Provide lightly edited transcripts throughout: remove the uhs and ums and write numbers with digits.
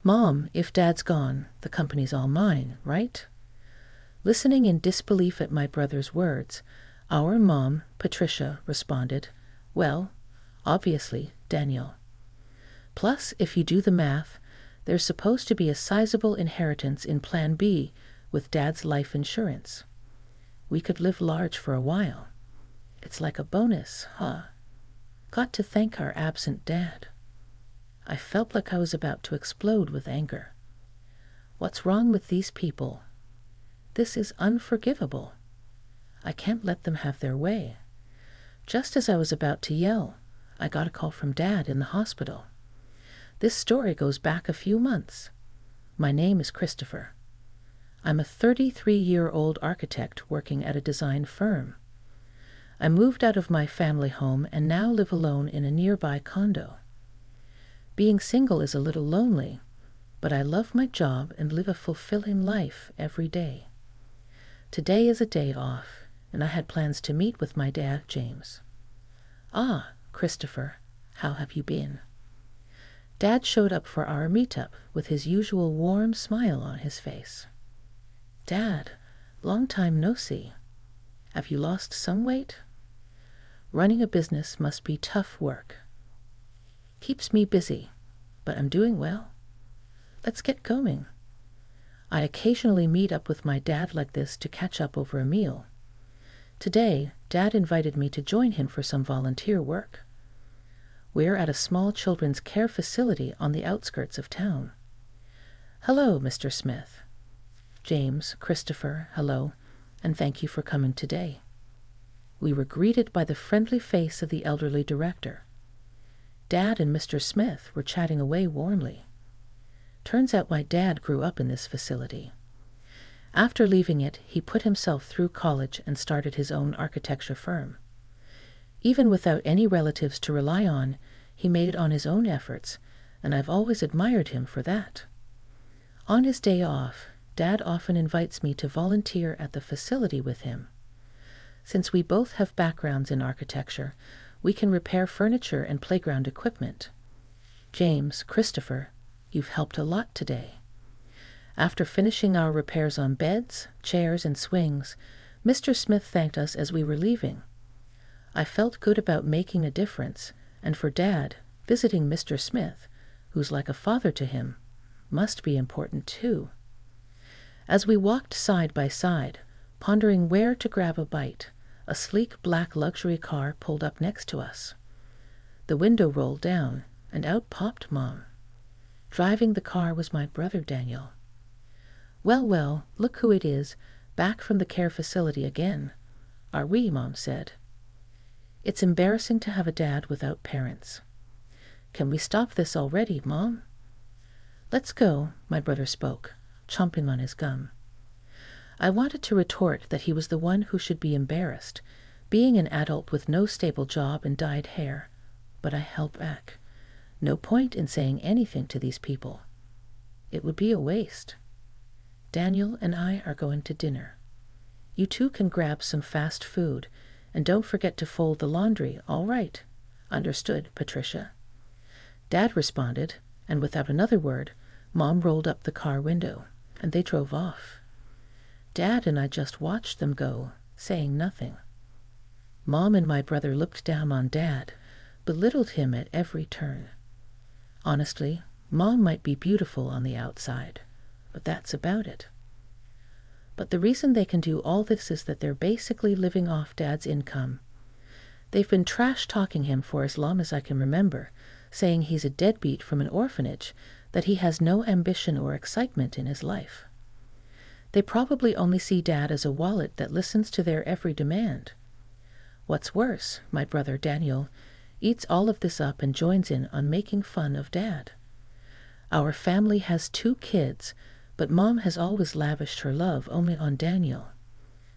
Mom, if Dad's gone, the company's all mine, right? Listening in disbelief at my brother's words, our mom, Patricia, responded, well, obviously, Daniel. Plus, if you do the math, there's supposed to be a sizable inheritance in Plan B with Dad's life insurance. We could live large for a while. It's like a bonus, huh? Got to thank our absent Dad. I felt like I was about to explode with anger. What's wrong with these people? This is unforgivable. I can't let them have their way. Just as I was about to yell, I got a call from Dad in the hospital. This story goes back a few months. My name is Christopher. I'm a 33-year-old architect working at a design firm. I moved out of my family home and now live alone in a nearby condo. Being single is a little lonely, but I love my job and live a fulfilling life every day. Today is a day off, and I had plans to meet with my dad, James. Ah, Christopher, how have you been? Dad showed up for our meetup with his usual warm smile on his face. Dad, long time no see. Have you lost some weight? Running a business must be tough work. Keeps me busy, but I'm doing well. Let's get going. I occasionally meet up with my dad like this to catch up over a meal. Today, Dad invited me to join him for some volunteer work. We're at a small children's care facility on the outskirts of town. Hello, Mr. Smith. James, Christopher, hello, and thank you for coming today. We were greeted by the friendly face of the elderly director. Dad and Mr. Smith were chatting away warmly. Turns out my dad grew up in this facility. After leaving it, he put himself through college and started his own architecture firm. Even without any relatives to rely on, he made it on his own efforts, and I've always admired him for that. On his day off, Dad often invites me to volunteer at the facility with him. Since we both have backgrounds in architecture, we can repair furniture and playground equipment. James, Christopher, you've helped a lot today. After finishing our repairs on beds, chairs, and swings, Mr. Smith thanked us as we were leaving. I felt good about making a difference, and for Dad, visiting Mr. Smith, who's like a father to him, must be important too. As we walked side by side, pondering where to grab a bite, a sleek black luxury car pulled up next to us. The window rolled down, and out popped Mom. Driving the car was my brother Daniel. Well, look who it is, back from the care facility again. Are we, Mom said. It's embarrassing to have a dad without parents. Can we stop this already, Mom? Let's go, my brother spoke, chomping on his gum. I wanted to retort that he was the one who should be embarrassed, being an adult with no stable job and dyed hair, but I held back. No point in saying anything to these people. It would be a waste. Daniel and I are going to dinner. You two can grab some fast food, and don't forget to fold the laundry, all right? Understood, Patricia. Dad responded, and without another word, Mom rolled up the car window, and they drove off. Dad and I just watched them go, saying nothing. Mom and my brother looked down on Dad, belittled him at every turn. Honestly, Mom might be beautiful on the outside, but that's about it. But the reason they can do all this is that they're basically living off Dad's income. They've been trash-talking him for as long as I can remember, saying he's a deadbeat from an orphanage, that he has no ambition or excitement in his life. They probably only see Dad as a wallet that listens to their every demand. What's worse, my brother Daniel eats all of this up and joins in on making fun of Dad. Our family has 2 kids, but Mom has always lavished her love only on Daniel.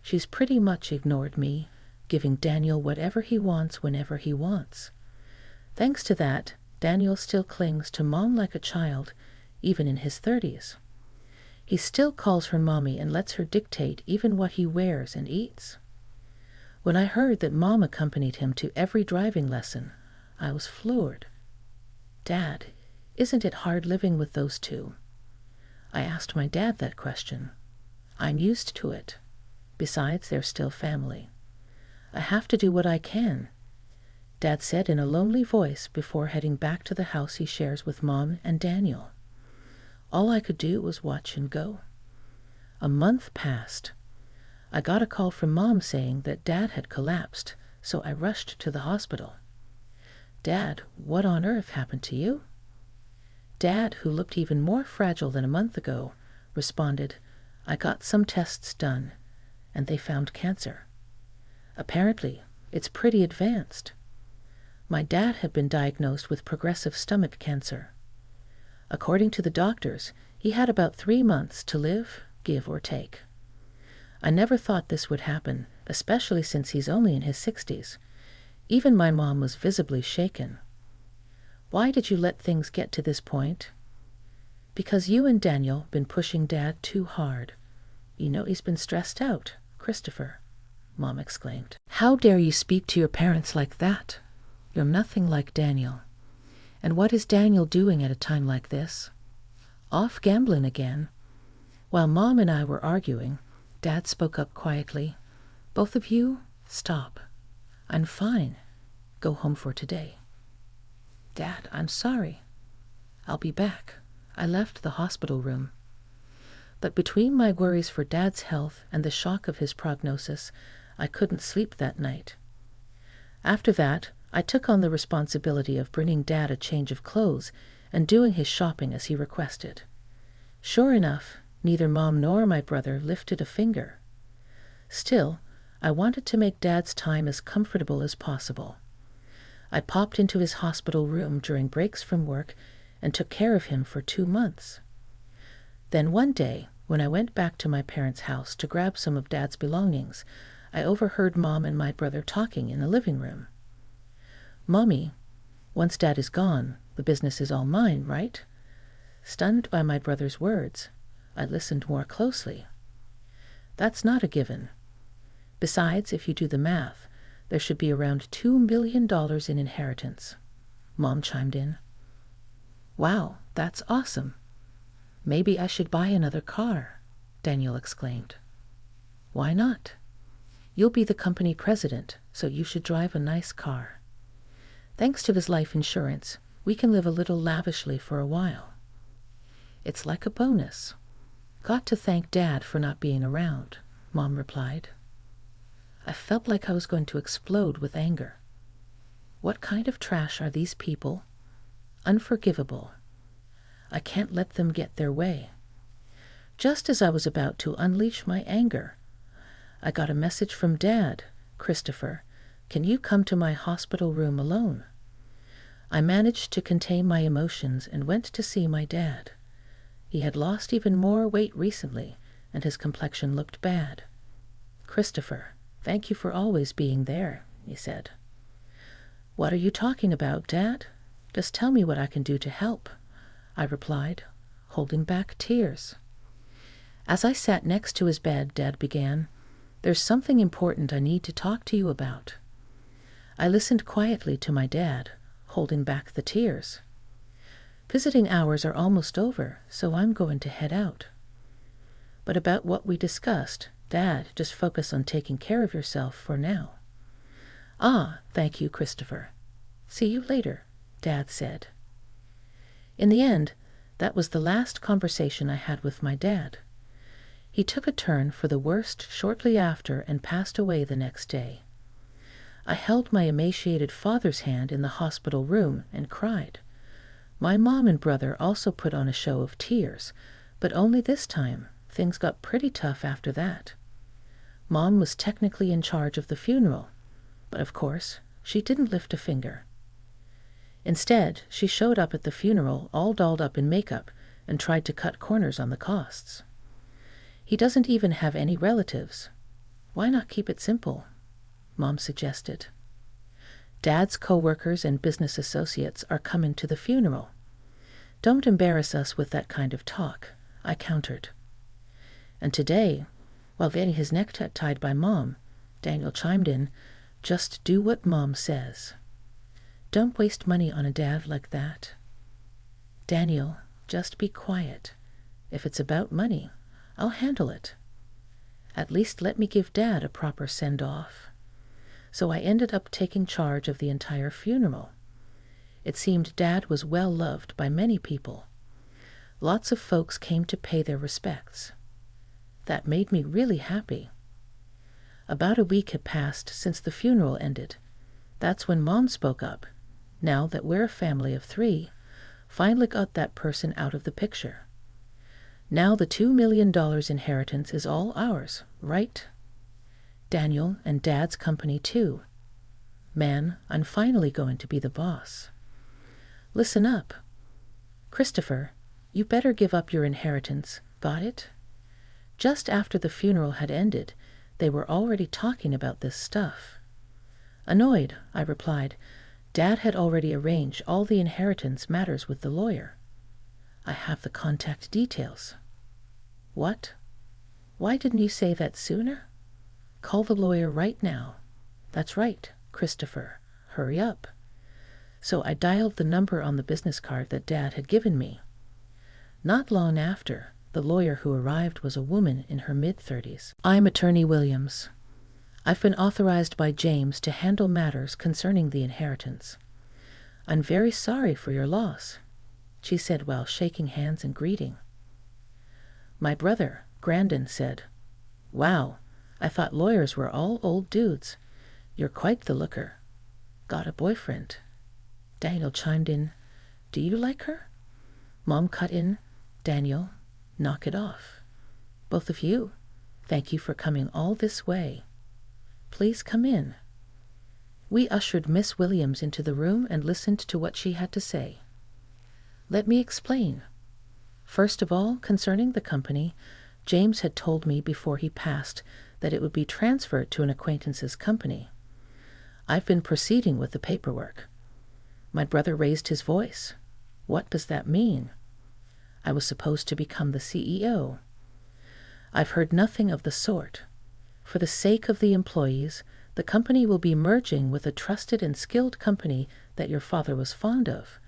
She's pretty much ignored me, giving Daniel whatever he wants whenever he wants. Thanks to that, Daniel still clings to Mom like a child, even in his 30s. He still calls her Mommy and lets her dictate even what he wears and eats. When I heard that Mom accompanied him to every driving lesson, I was floored. Dad, Isn't it hard living with those two? I asked my dad that question. I'm used to it. Besides, they're still family. I have to do what I can, Dad said in a lonely voice before heading back to the house he shares with Mom and Daniel. All I could do was watch and go. A month passed. I got a call from Mom saying that Dad had collapsed, so I rushed to the hospital. Dad, what on earth happened to you? Dad, who looked even more fragile than a month ago, responded, I got some tests done, and they found cancer. Apparently, it's pretty advanced. My dad had been diagnosed with progressive stomach cancer. According to the doctors, he had about 3 months to live, give or take. I never thought this would happen, especially since he's only in his 60s. Even my mom was visibly shaken. Why did you let things get to this point? Because you and Daniel been pushing Dad too hard. You know he's been stressed out, Christopher, Mom exclaimed. How dare you speak to your parents like that? You're nothing like Daniel. And what is Daniel doing at a time like this? Off gambling again. While Mom and I were arguing, Dad spoke up quietly. Both of you, stop. I'm fine. Go home for today. Dad, I'm sorry. I'll be back. I left the hospital room. But between my worries for Dad's health and the shock of his prognosis, I couldn't sleep that night. After that, I took on the responsibility of bringing Dad a change of clothes and doing his shopping as he requested. Sure enough, neither Mom nor my brother lifted a finger. Still, I wanted to make Dad's time as comfortable as possible. I popped into his hospital room during breaks from work and took care of him for 2 months. Then one day, when I went back to my parents' house to grab some of Dad's belongings, I overheard Mom and my brother talking in the living room. Mommy, once Dad is gone, the business is all mine, right? Stunned by my brother's words, I listened more closely. That's not a given. Besides, if you do the math, there should be around $2 million in inheritance. Mom chimed in. Wow, that's awesome. Maybe I should buy another car, Daniel exclaimed. Why not? You'll be the company president, so you should drive a nice car. Thanks to his life insurance, we can live a little lavishly for a while. It's like a bonus. Got to thank Dad for not being around, Mom replied. I felt like I was going to explode with anger. What kind of trash are these people? Unforgivable. I can't let them get their way. Just as I was about to unleash my anger, I got a message from Dad. Christopher, can you come to my hospital room alone? I managed to contain my emotions and went to see my dad. He had lost even more weight recently, and his complexion looked bad. Christopher, thank you for always being there, he said. What are you talking about, Dad? Just tell me what I can do to help, I replied, holding back tears. As I sat next to his bed, Dad began, There's something important I need to talk to you about. I listened quietly to my dad, holding back the tears. Visiting hours are almost over, so I'm going to head out. But about what we discussed, Dad, just focus on taking care of yourself for now. Ah, thank you, Christopher. See you later, Dad said. In the end, that was the last conversation I had with my dad. He took a turn for the worst shortly after and passed away the next day. I held my emaciated father's hand in the hospital room and cried. My mom and brother also put on a show of tears, but only this time things got pretty tough after that. Mom was technically in charge of the funeral, but of course she didn't lift a finger. Instead, she showed up at the funeral all dolled up in makeup and tried to cut corners on the costs. He doesn't even have any relatives. Why not keep it simple? Mom suggested. Dad's co-workers and business associates are coming to the funeral. Don't embarrass us with that kind of talk, I countered. And today, while getting his necktie tied by Mom, Daniel chimed in, just do what Mom says. Don't waste money on a dad like that. Daniel, just be quiet. If it's about money, I'll handle it. At least let me give Dad a proper send-off. So I ended up taking charge of the entire funeral. It seemed Dad was well loved by many people. Lots of folks came to pay their respects. That made me really happy. About a week had passed since the funeral ended. That's when Mom spoke up. Now that we're a family of 3, finally got that person out of the picture. Now the $2 million inheritance is all ours, right? Daniel and Dad's company too. Man, I'm finally going to be the boss. Listen up. Christopher, you better give up your inheritance, got it? Just after the funeral had ended, they were already talking about this stuff. Annoyed, I replied, Dad had already arranged all the inheritance matters with the lawyer. I have the contact details. What? Why didn't you say that sooner? Call the lawyer right now. That's right, Christopher. Hurry up. So I dialed the number on the business card that Dad had given me. Not long after, the lawyer who arrived was a woman in her mid-30s. I'm Attorney Williams. I've been authorized by James to handle matters concerning the inheritance. I'm very sorry for your loss, she said while shaking hands and greeting. My brother, Grandin, said, Wow, I thought lawyers were all old dudes. You're quite the looker. Got a boyfriend. Daniel chimed in, Do you like her? Mom cut in, Daniel, knock it off. Both of you, thank you for coming all this way. Please come in. We ushered Miss Williams into the room and listened to what she had to say. Let me explain. First of all, concerning the company, James had told me before he passed that it would be transferred to an acquaintance's company. I've been proceeding with the paperwork. My brother raised his voice. What does that mean? I was supposed to become the CEO. I've heard nothing of the sort. For the sake of the employees, the company will be merging with a trusted and skilled company that your father was fond of.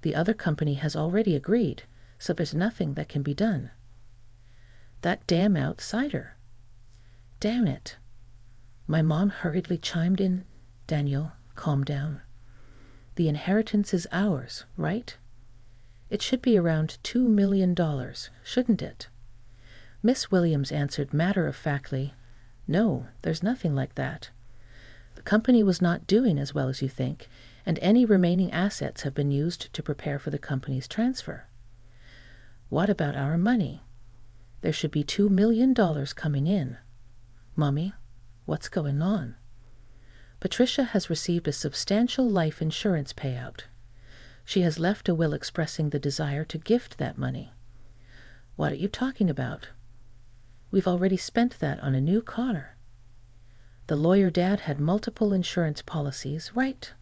The other company has already agreed, so there's nothing that can be done. That damn outsider. Damn it. My mom hurriedly chimed in, Daniel, calm down. The inheritance is ours, right? It should be around $2 million, shouldn't it? Miss Williams answered matter-of-factly, No, there's nothing like that. The company was not doing as well as you think, and any remaining assets have been used to prepare for the company's transfer. What about our money? There should be $2 million coming in. Mommy, what's going on? Patricia has received a substantial life insurance payout. She has left a will expressing the desire to gift that money. What are you talking about? We've already spent that on a new car. The lawyer Dad had multiple insurance policies, right?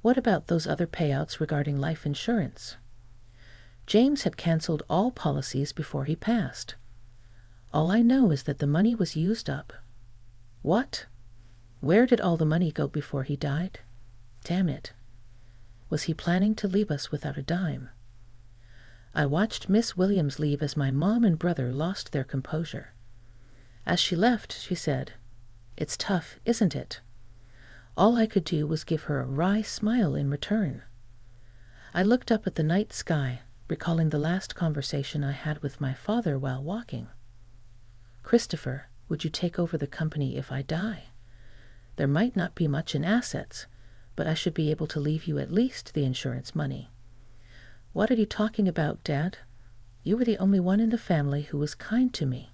What about those other payouts regarding life insurance? James had canceled all policies before he passed. All I know is that the money was used up. What? Where did all the money go before he died? Damn it. Was he planning to leave us without a dime? I watched Miss Williams leave as my mom and brother lost their composure. As she left, she said, It's tough, isn't it? All I could do was give her a wry smile in return. I looked up at the night sky, recalling the last conversation I had with my father while walking. Christopher, would you take over the company if I die? There might not be much in assets, but I should be able to leave you at least the insurance money. What are you talking about, Dad? You were the only one in the family who was kind to me.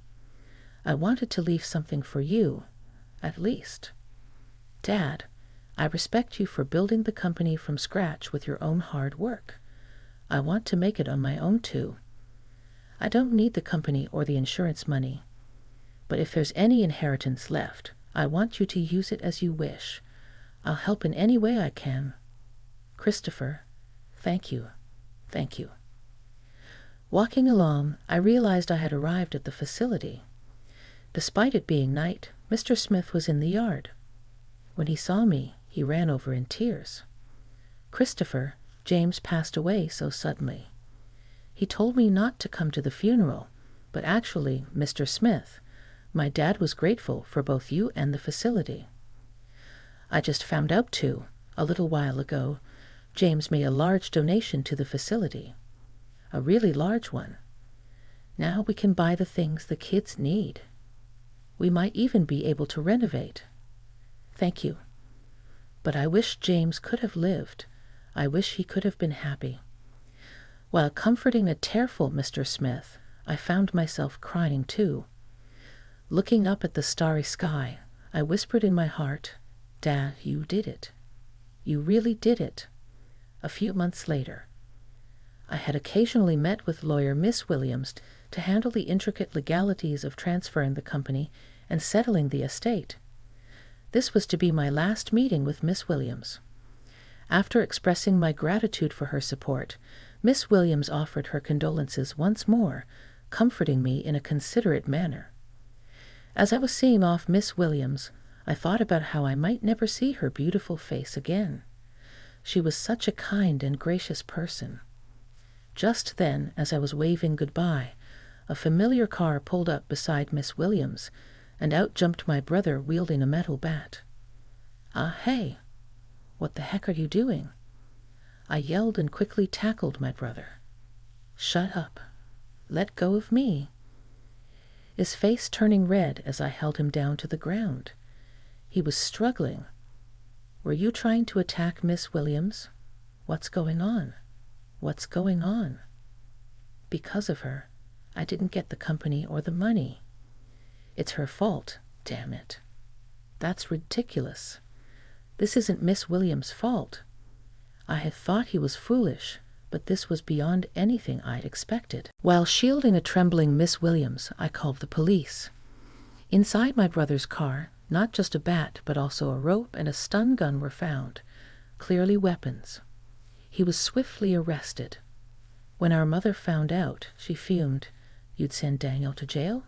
I wanted to leave something for you, at least. Dad, I respect you for building the company from scratch with your own hard work. I want to make it on my own too. I don't need the company or the insurance money. But if there's any inheritance left, I want you to use it as you wish. I'll help in any way I can. Christopher, thank you. Thank you. Walking along, I realized I had arrived at the facility. Despite it being night, Mr. Smith was in the yard. When he saw me, he ran over in tears. Christopher, James passed away so suddenly. He told me not to come to the funeral, but actually, Mr. Smith, my dad was grateful for both you and the facility. I just found out, too, a little while ago, James made a large donation to the facility. A really large one. Now we can buy the things the kids need. We might even be able to renovate. Thank you. But I wish James could have lived. I wish he could have been happy. While comforting a tearful Mr. Smith, I found myself crying too. Looking up at the starry sky, I whispered in my heart, Dad, you did it. You really did it. A few months later, I had occasionally met with lawyer Miss Williams to handle the intricate legalities of transferring the company and settling the estate. This was to be my last meeting with Miss Williams. After expressing my gratitude for her support, Miss Williams offered her condolences once more, comforting me in a considerate manner. As I was seeing off Miss Williams, I thought about how I might never see her beautiful face again. She was such a kind and gracious person. Just then, as I was waving goodbye, a familiar car pulled up beside Miss Williams, and out jumped my brother wielding a metal bat. Ah, hey! What the heck are you doing? I yelled and quickly tackled my brother. Shut up. Let go of me. His face turning red as I held him down to the ground. He was struggling. Were you trying to attack Miss Williams? What's going on? What's going on? Because of her, I didn't get the company or the money. It's her fault, damn it. That's ridiculous. This isn't Miss Williams' fault. I had thought he was foolish, but this was beyond anything I'd expected. While shielding a trembling Miss Williams, I called the police. Inside my brother's car, not just a bat, but also a rope and a stun gun were found, clearly weapons. He was swiftly arrested. When our mother found out, she fumed, You'd send Daniel to jail?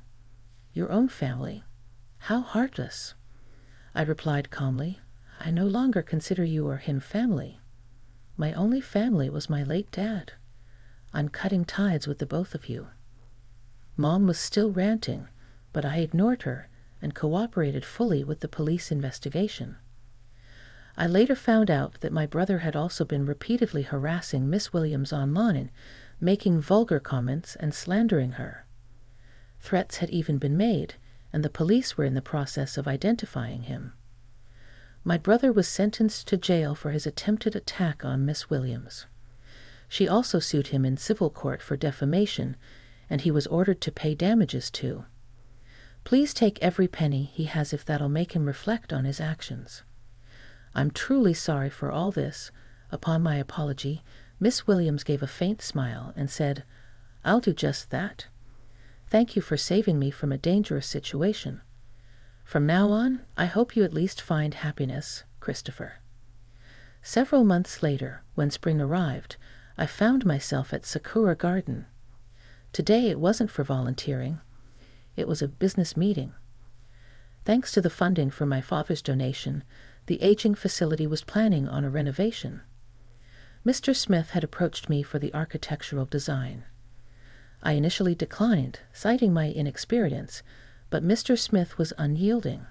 Your own family. How heartless. I replied calmly, I no longer consider you or him family. My only family was my late dad. I'm cutting ties with the both of you. Mom was still ranting, but I ignored her and cooperated fully with the police investigation. I later found out that my brother had also been repeatedly harassing Miss Williams online, making vulgar comments and slandering her. Threats had even been made, and the police were in the process of identifying him. My brother was sentenced to jail for his attempted attack on Miss Williams. She also sued him in civil court for defamation, and he was ordered to pay damages too. Please take every penny he has if that'll make him reflect on his actions. I'm truly sorry for all this. Upon my apology, Miss Williams gave a faint smile and said, I'll do just that. Thank you for saving me from a dangerous situation. From now on, I hope you at least find happiness, Christopher. Several months later, when spring arrived, I found myself at Sakura Garden. Today it wasn't for volunteering. It was a business meeting. Thanks to the funding from my father's donation, the aging facility was planning on a renovation. Mr. Smith had approached me for the architectural design. I initially declined, citing my inexperience, but Mr. Smith was unyielding.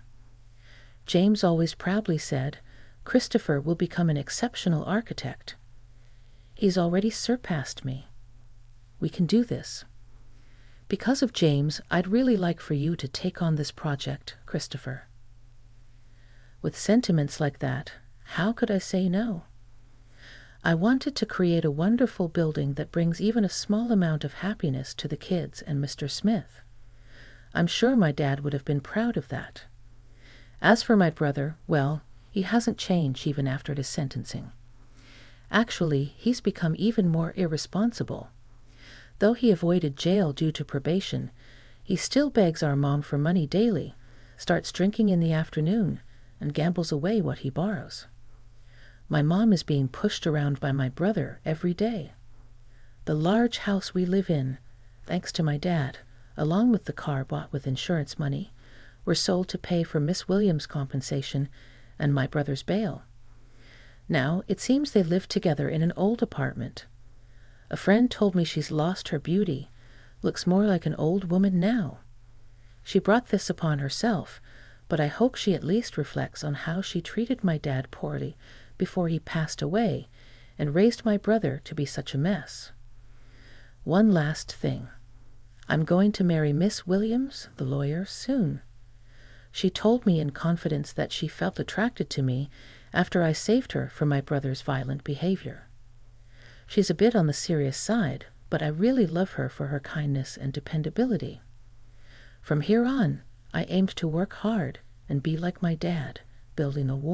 James always proudly said, Christopher will become an exceptional architect. He's already surpassed me. We can do this. Because of James, I'd really like for you to take on this project, Christopher. With sentiments like that, how could I say no? I wanted to create a wonderful building that brings even a small amount of happiness to the kids and Mr. Smith. I'm sure my dad would have been proud of that. As for my brother, well, he hasn't changed even after his sentencing. Actually, he's become even more irresponsible. Though he avoided jail due to probation, he still begs our mom for money daily, starts drinking in the afternoon, and gambles away what he borrows. My mom is being pushed around by my brother every day. The large house we live in, thanks to my dad, along with the car bought with insurance money, were sold to pay for Miss Williams' compensation and my brother's bail. Now, it seems they live together in an old apartment. A friend told me she's lost her beauty, looks more like an old woman now. She brought this upon herself, but I hope she at least reflects on how she treated my dad poorly before he passed away and raised my brother to be such a mess. One last thing. I'm going to marry Miss Williams, the lawyer, soon. She told me in confidence that she felt attracted to me after I saved her from my brother's violent behavior. She's a bit on the serious side, but I really love her for her kindness and dependability. From here on, I aimed to work hard and be like my dad, building a wall.